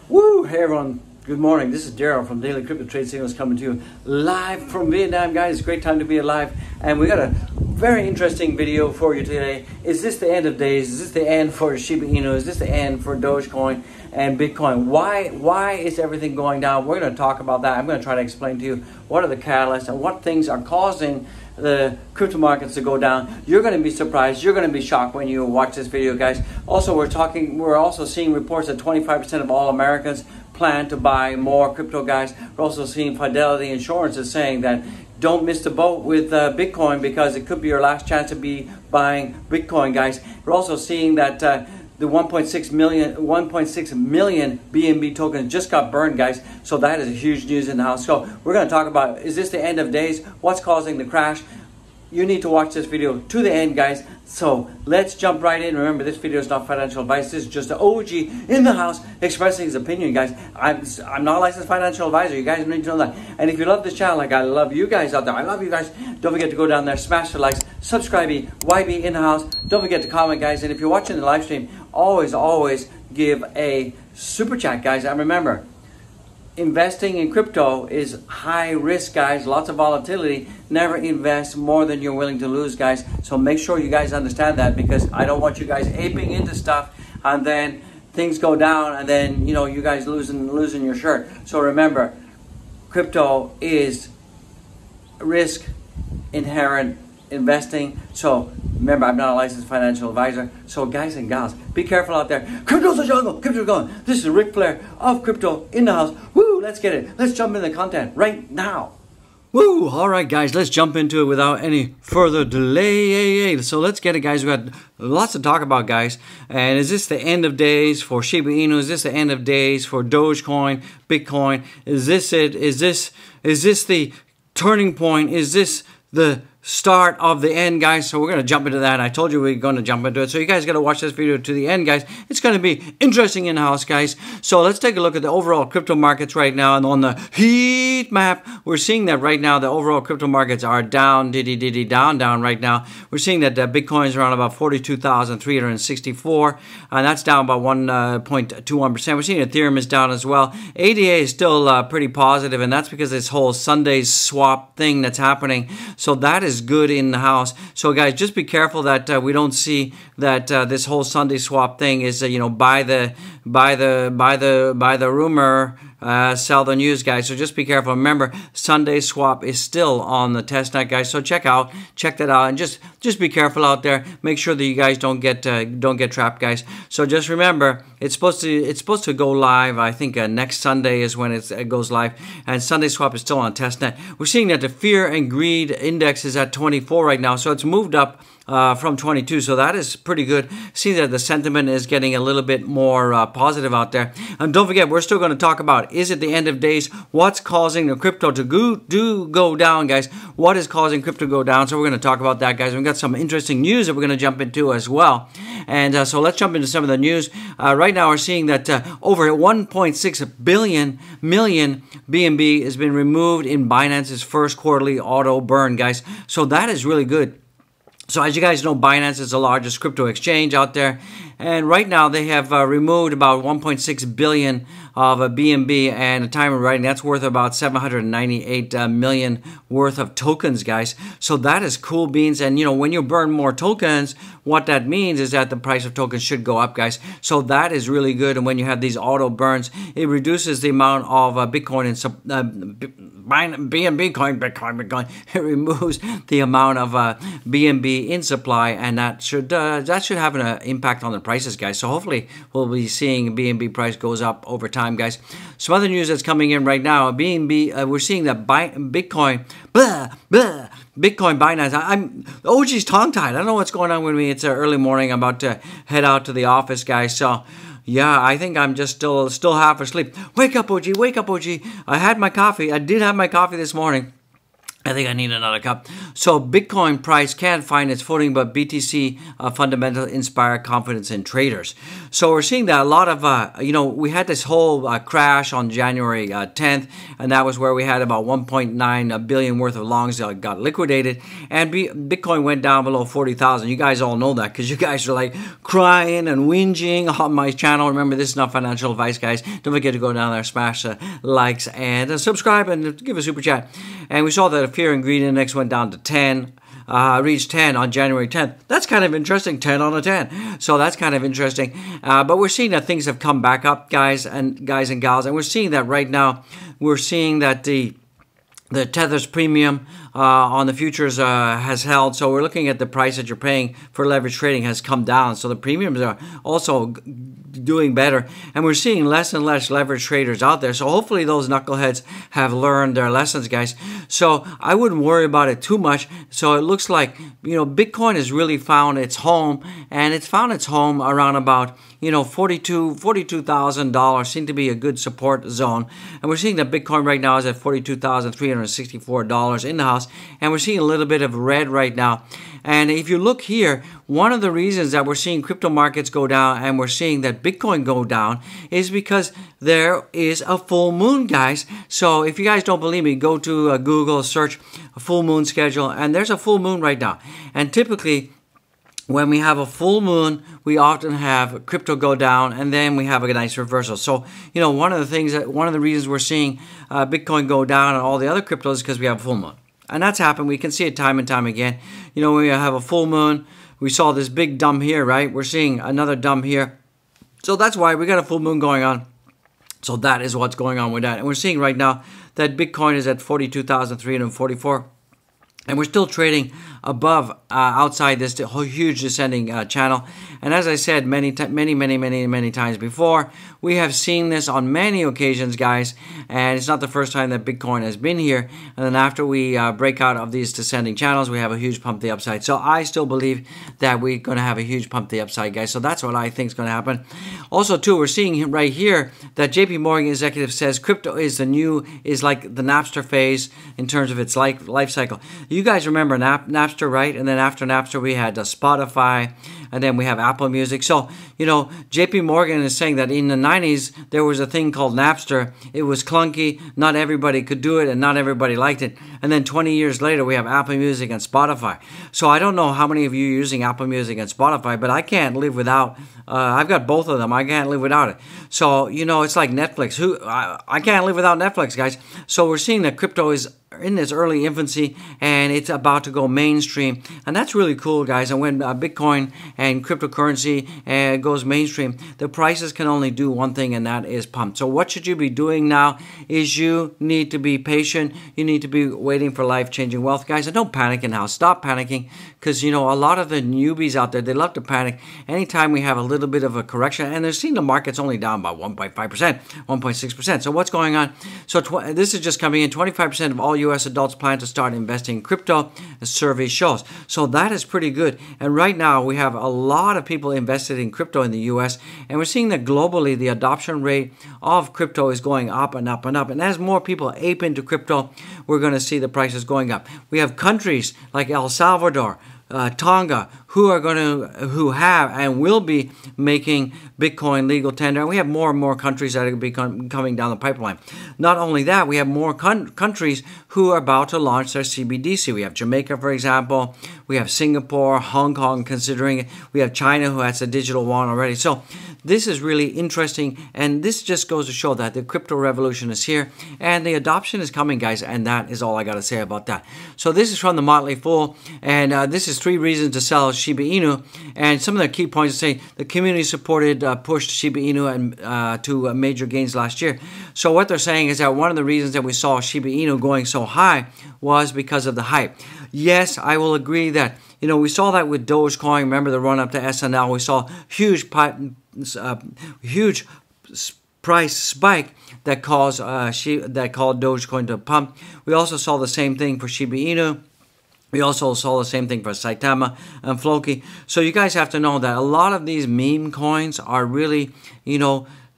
Woo! Hey everyone, good morning. This is Daryl from Daily Crypto Trade Signals coming to you live from Vietnam, guys. Great time to be alive. And we got a very interesting video for you today. Is this the end of days? Is this the end for Shiba Inu? Is this the end for Dogecoin and Bitcoin? Why is everything going down? We're going to talk about that. I'm going to try to explain to you what are the catalysts and what things are causing the crypto markets to go down. You're going to be surprised. You're going to be shocked when you watch this video, guys. Also, we're also seeing reports that 25% of all Americans plan to buy more crypto, guys. We're also seeing Fidelity Insurance is saying that don't miss the boat with Bitcoin because it could be your last chance to be buying Bitcoin, guys. We're also seeing that the 1.6 million BNB tokens just got burned, guys. So that is huge news in the house. So we're going to talk about, is this the end of days? What's causing the crash? You need to watch this video to the end, guys. So let's jump right in. Remember, this video is not financial advice. This is just an OG in the house expressing his opinion, guys. I'm not a licensed financial advisor. You guys need to know that. And if you love this channel, like I love you guys out there, I love you guys. Don't forget to go down there, smash the likes, subscribe, YB in the house. Don't forget to comment, guys. And if you're watching the live stream, always give a super chat, guys. And remember, investing in crypto is high risk, guys. Lots of volatility. Never invest more than you're willing to lose, guys. So make sure you guys understand that, because I don't want you guys aping into stuff and then things go down and then you guys losing your shirt. So remember, crypto is risk inherent investing. So remember, I'm not a licensed financial advisor. So guys and gals, be careful out there. Crypto's a jungle. Crypto's going. This is Ric Flair of Crypto in the house. Woo! Let's get it. Let's jump into the content right now. Woo! All right, guys, let's jump into it without any further delay. So let's get it, guys. We've got lots to talk about, guys. And is this the end of days for Shiba Inu? Is this the end of days for Dogecoin, Bitcoin? Is this it? Is this the turning point? Is this the start of the end, guys? So we're going to jump into that. I told you we are going to jump into it. So you guys got to watch this video to the end, guys. It's going to be interesting in the house, guys. So let's take a look at the overall crypto markets right now. And on the heat map, we're seeing that right now the overall crypto markets are down, down right now. We're seeing that Bitcoin is around about 42,364, and that's down about 1.21%. We're seeing Ethereum is down as well. ADA is still pretty positive, and that's because this whole Sunday swap thing that's happening. So that is good in the house. So guys, just be careful that we don't see that this whole Sunday swap thing is buy the rumor, sell the news, guys. So just be careful. Remember, Sunday swap is still on the testnet, guys. So check that out, and just be careful out there. Make sure that you guys don't get trapped, guys. So just remember, it's supposed to go live. I think next Sunday is when it goes live, and Sunday swap is still on testnet. We're seeing that the fear and greed index is at 24 right now, so it's moved up from 22, so that is pretty good. See that the sentiment is getting a little bit more positive out there. And don't forget, we're still going to talk about, is it the end of days? What's causing the crypto to go down, guys? What is causing crypto to go down? So we're going to talk about that, guys. We've got some interesting news that we're going to jump into as well. And so let's jump into some of the news. Right now we're seeing that over 1.6 million BNB has been removed in Binance's first quarterly auto burn, guys. So that is really good. So as you guys know, Binance is the largest crypto exchange out there. And right now they have removed about 1.6 billion of BNB, and the time of writing, that's worth about 798 million worth of tokens, guys. So that is cool beans. And when you burn more tokens, what that means is that the price of tokens should go up, guys. So that is really good. And when you have these auto burns, it reduces the amount of Bitcoin and Bitcoin. It removes the amount of BNB in supply, and that should have an impact on the prices, guys. So hopefully we'll be seeing BNB price goes up over time, guys. Some other news that's coming in right now, BNB, we're seeing that Bitcoin Binance. OG's tongue-tied. I don't know what's going on with me. It's early morning. I'm about to head out to the office, guys. So yeah, I think I'm just still half asleep. Wake up, OG. Wake up, OG. I had my coffee. I did have my coffee this morning. I think I need another cup. So Bitcoin price can't find its footing, but BTC fundamental inspire confidence in traders. So we're seeing that a lot of, we had this whole crash on January 10th, and that was where we had about 1.9 billion worth of longs that got liquidated, and Bitcoin went down below 40,000. You guys all know that because you guys are like crying and whinging on my channel. Remember, this is not financial advice, guys. Don't forget to go down there, smash likes, and subscribe, and give a super chat. And we saw that fear and greed index went down to 10, reached 10 on January 10th. That's kind of interesting, 10 on a 10. So that's kind of interesting. But we're seeing that things have come back up, guys and gals. And we're seeing that right now. We're seeing that the Tether's premium on the futures has held. So we're looking at the price that you're paying for leverage trading has come down. So the premiums are also doing better. And we're seeing less and less leverage traders out there. So hopefully those knuckleheads have learned their lessons, guys. So I wouldn't worry about it too much. So it looks like, Bitcoin has really found its home. And it's found its home around about, $42,000 seem to be a good support zone. And we're seeing that Bitcoin right now is at $42,364 in the house. And we're seeing a little bit of red right now. And if you look here, one of the reasons that we're seeing crypto markets go down and we're seeing that Bitcoin go down is because there is a full moon, guys. So if you guys don't believe me, go to Google, search a full moon schedule, and there's a full moon right now. And typically, when we have a full moon, we often have crypto go down, and then we have a nice reversal. So, one of the reasons we're seeing Bitcoin go down and all the other cryptos is because we have a full moon. And that's happened. We can see it time and time again. When we have a full moon, we saw this big dump here, right? We're seeing another dump here. So that's why we got a full moon going on. So that is what's going on with that. And we're seeing right now that Bitcoin is at 42,344. And we're still trading above, outside this huge descending channel. And as I said many times before, we have seen this on many occasions, guys. And it's not the first time that Bitcoin has been here. And then after we break out of these descending channels, we have a huge pump to the upside. So I still believe that we're going to have a huge pump to the upside, guys. So that's what I think is going to happen. Also, too, we're seeing right here that JP Morgan executive says crypto is like the Napster phase in terms of its life cycle. You guys remember Napster, right? And then after Napster, we had Spotify, and then we have Apple Music. So, JP Morgan is saying that in the 90s, there was a thing called Napster. It was clunky. Not everybody could do it, and not everybody liked it. And then 20 years later, we have Apple Music and Spotify. So I don't know how many of you are using Apple Music and Spotify, but I can't live without. I've got both of them. I can't live without it. So, it's like Netflix. I can't live without Netflix, guys. So we're seeing that crypto is in its early infancy, and it's about to go mainstream, and that's really cool, guys. And when Bitcoin and cryptocurrency goes mainstream, the prices can only do one thing, and that is pump. So what should you be doing now is you need to be patient. You need to be waiting for life-changing wealth, guys. And don't panic now. Stop panicking, because a lot of the newbies out there, they love to panic anytime we have a little bit of a correction, and they're seeing the market's only down by 1.5%, 1.6%. So what's going on? So this is just coming in. 25% of all U.S. adults plan to start investing in crypto, a survey shows. So that is pretty good. And right now, we have a lot of people invested in crypto in the U.S., and we're seeing that globally, the adoption rate of crypto is going up and up and up. And as more people ape into crypto, we're going to see the prices going up. We have countries like El Salvador, Tonga, who have and will be making Bitcoin legal tender. And we have more and more countries that are coming down the pipeline. Not only that, we have more countries who are about to launch their CBDC. We have Jamaica, for example. We have Singapore, Hong Kong considering it. We have China, who has a digital yuan already. So this is really interesting, and this just goes to show that the crypto revolution is here, and the adoption is coming, guys, and that is all I got to say about that. So this is from the Motley Fool, and this is 3 reasons to sell Shiba Inu, and some of the key points say the community supported pushed Shiba Inu and to major gains last year. So what they're saying is that one of the reasons that we saw Shiba Inu going so high was because of the hype. Yes, I will agree that, we saw that with Dogecoin. Remember the run up to SNL? We saw huge price spike that caused Dogecoin to pump. We also saw the same thing for Shiba Inu. We also saw the same thing for Saitama and Floki. So you guys have to know that a lot of these meme coins are really,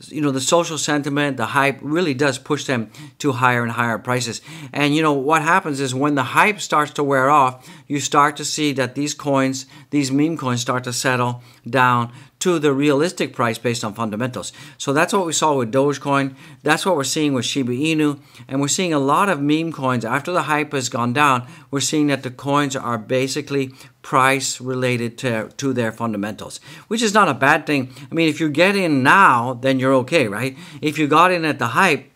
the social sentiment, the hype really does push them to higher and higher prices. And what happens is when the hype starts to wear off, you start to see that these coins, these meme coins, start to settle down to the realistic price based on fundamentals. So that's what we saw with Dogecoin. That's what we're seeing with Shiba Inu. And we're seeing a lot of meme coins. After the hype has gone down, we're seeing that the coins are basically price related to their fundamentals, which is not a bad thing. I mean, if you get in now, then you're okay, right? If you got in at the hype,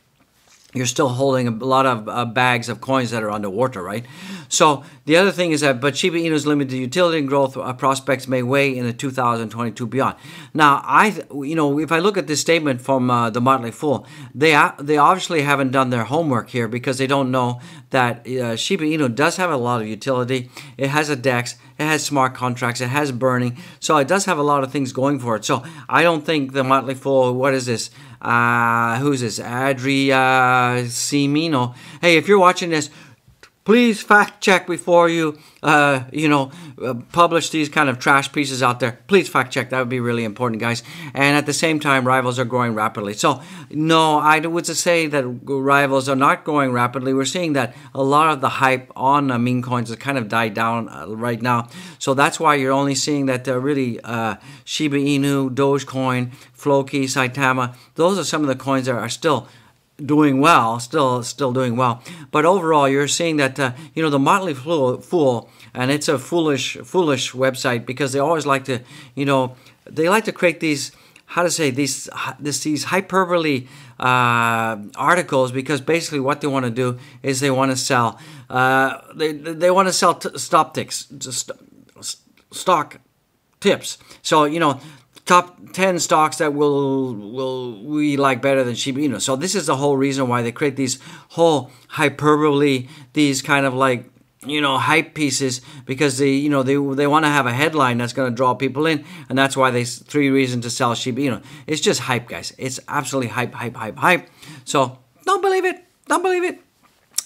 you're still holding a lot of bags of coins that are underwater, right? So the other thing is that, but Shiba Inu's limited utility and growth prospects may weigh in the 2022 beyond. Now, if I look at this statement from the Motley Fool, they obviously haven't done their homework here because they don't know that Shiba Inu does have a lot of utility. It has a DEX, it has smart contracts, it has burning, so it does have a lot of things going for it. So I don't think the Motley Fool, what is this? Who's this? Adri Cimino. Hey, if you're watching this, please fact check before you, publish these kind of trash pieces out there. Please fact check. That would be really important, guys. And at the same time, rivals are growing rapidly. So, no, I would say that rivals are not growing rapidly. We're seeing that a lot of the hype on meme coins has kind of died down right now. So that's why you're only seeing that really Shiba Inu, Dogecoin, Floki, Saitama. Those are some of the coins that are still doing well, still doing well. But overall, you're seeing that the Motley Fool, and it's a foolish website because they always like to, they like to create these, these hyperbole articles, because basically what they want to do is they want to sell, they want to sell stock tips. So top 10 stocks that we like better than Shiba Inu. So this is the whole reason why they create these whole hyperbole, these kind of like, hype pieces, because they want to have a headline that's going to draw people in, and that's why there's 3 reasons to sell Shiba Inu. It's just hype, guys. It's absolutely hype. So don't believe it.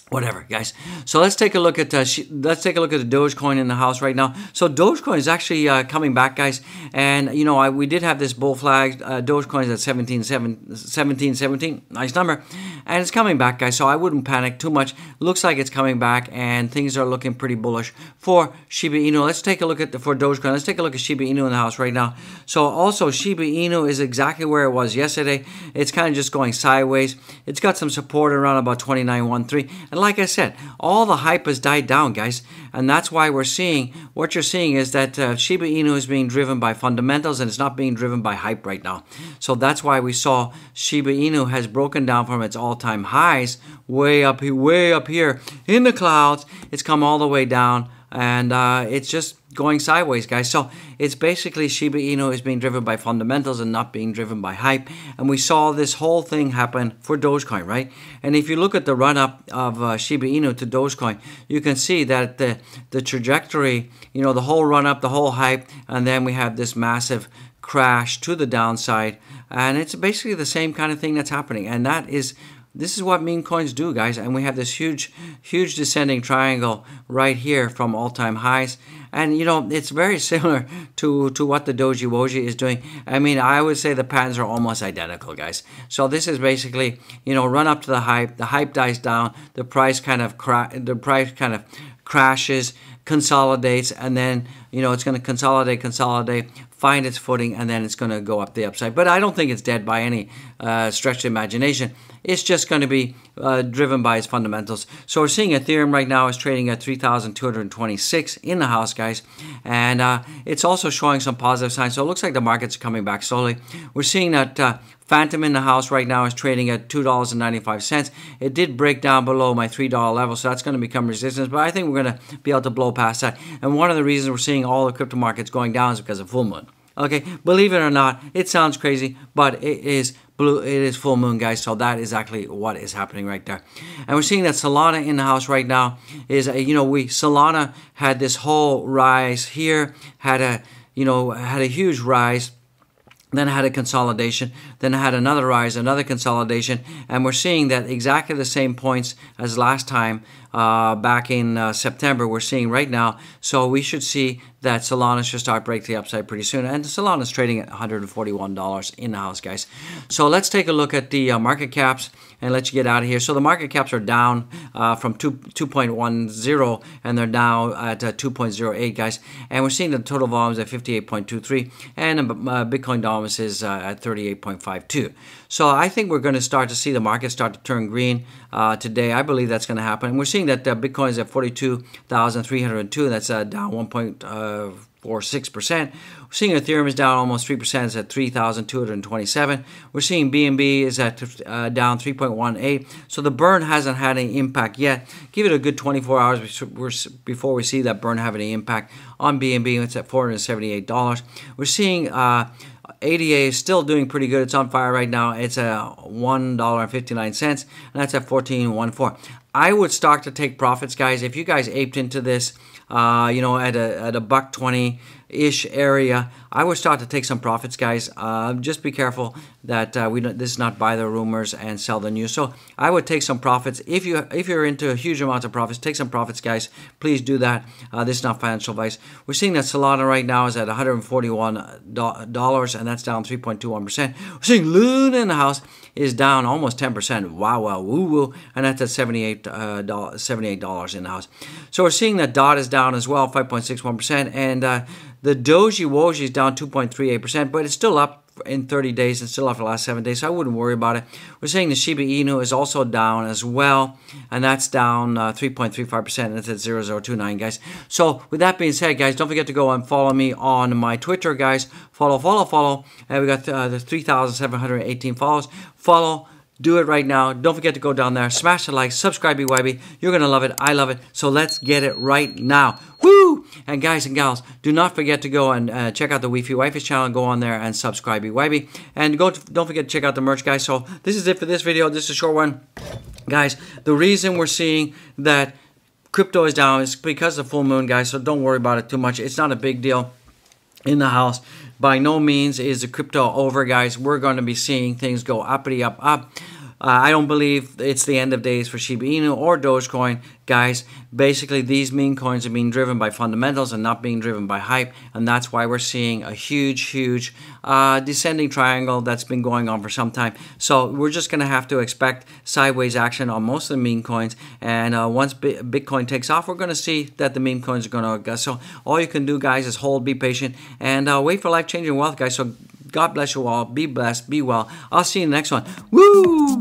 Whatever, guys. So let's take a look at the Dogecoin in the house right now. So Dogecoin is actually coming back, guys. And we did have this bull flag. Dogecoin is at 1717, nice number, and it's coming back, guys. So I wouldn't panic too much. Looks like it's coming back, and things are looking pretty bullish for Shiba Inu. Let's take a look at for Dogecoin. Let's take a look at Shiba Inu in the house right now. So also Shiba Inu is exactly where it was yesterday. It's kind of just going sideways. It's got some support around about 29.13, and like I said, all the hype has died down, guys, and that's why we're seeing, what you're seeing is that Shiba Inu is being driven by fundamentals, and it's not being driven by hype right now. So that's why we saw Shiba Inu has broken down from its all-time highs way up here in the clouds. It's come all the way down, and it's just going sideways, guys. So it's basically Shiba Inu is being driven by fundamentals and not being driven by hype. And we saw this whole thing happen for Dogecoin, right? And if you look at the run-up of Shiba Inu to Dogecoin, you can see that the trajectory, the whole run-up, the whole hype, and then we have this massive crash to the downside. And it's basically the same kind of thing that's happening. And this is what meme coins do, guys. And we have this huge descending triangle right here from all-time highs. And, it's very similar to what the Doji Woji is doing. I mean, I would say the patterns are almost identical, guys. So this is basically, run up to the hype dies down, the price kind of crashes, consolidates, and then, it's going to consolidate, find its footing, and then it's going to go up the upside. But I don't think it's dead by any stretch of imagination. It's just going to be driven by its fundamentals. So we're seeing Ethereum right now is trading at 3,226 in the house, guys. And it's also showing some positive signs. So it looks like the market's coming back slowly. We're seeing that Phantom in the house right now is trading at $2.95. It did break down below my $3 level, so that's going to become resistance. But I think we're going to be able to blow past that. And one of the reasons we're seeing all the crypto markets going down is because of full moon. Okay, believe it or not, it sounds crazy, but it is full moon, guys. So that is actually what is happening right there. And we're seeing that Solana in the house right now is, Solana had this whole rise here, had a huge rise. then I had a consolidation, then I had another rise, another consolidation, and we're seeing that exactly the same points as last time back in September we're seeing right now. So we should see that Solana should start breaking the upside pretty soon, and Solana is trading at $141 in the house, guys. So let's take a look at the market caps and let you get out of here. So the market caps are down from 2.10 and they're now at 2.08, guys, and we're seeing the total volumes at 58.23 and Bitcoin dominance is at 38.52. So I think we're going to start to see the market start to turn green today. I believe that's going to happen. And we're seeing that Bitcoin is at 42,302. That's down 1.46%. We're seeing Ethereum is down almost 3%. It's at 3,227. We're seeing BNB is at down 3.18. So the burn hasn't had any impact yet. Give it a good 24 hours before we see that burn have any impact on BNB. It's at $478. We're seeing ADA is still doing pretty good. It's on fire right now. It's at $1.59, and that's at 14.14. I would start to take profits, guys. If you guys aped into this, you know, at a $1.20-ish area, I would start to take some profits, guys. Just be careful that this is not buy the rumors and sell the news. So I would take some profits. If you're into a huge amount of profits, take some profits, guys. Please do that. This is not financial advice. We're seeing that Solana right now is at $141, and that's down 3.21%. We're seeing Luna in the house is down almost 10%. Wow, wow, woo, woo, and that's at $78 in the house. So we're seeing that DOT is down as well, 5.61%, and the Doji Woji is down 2.38%, but it's still up in 30 days and still up for the last 7 days, so I wouldn't worry about it. We're saying the Shiba Inu is also down as well, and that's down 3.35%, and it's at 0.029, guys. So with that being said, guys, don't forget to go and follow me on my Twitter, guys. Follow. And we got the 3,718 follows. Follow. Do it right now. Don't forget to go down there, smash the like, subscribe, BYB. You're going to love it. I love it. So let's get it right now. Woo! And guys and gals, do not forget to go and check out the Wi-Fi Wifey's channel. Go on there and subscribe, BYB. And don't forget to check out the merch, guys. So this is it for this video. This is a short one. Guys, the reason we're seeing that crypto is down is because of the full moon, guys. So don't worry about it too much. It's not a big deal in the house. By no means is the crypto over, guys. We're going to be seeing things go uppity up. I don't believe it's the end of days for Shiba Inu or Dogecoin, guys. Basically, these meme coins are being driven by fundamentals and not being driven by hype, and that's why we're seeing a huge descending triangle that's been going on for some time. So we're just going to have to expect sideways action on most of the meme coins, and once Bitcoin takes off, we're going to see that the meme coins are going to go. So all you can do, guys, is hold, be patient, and wait for life-changing wealth, guys. So God bless you all. Be blessed. Be well. I'll see you in the next one. Woo!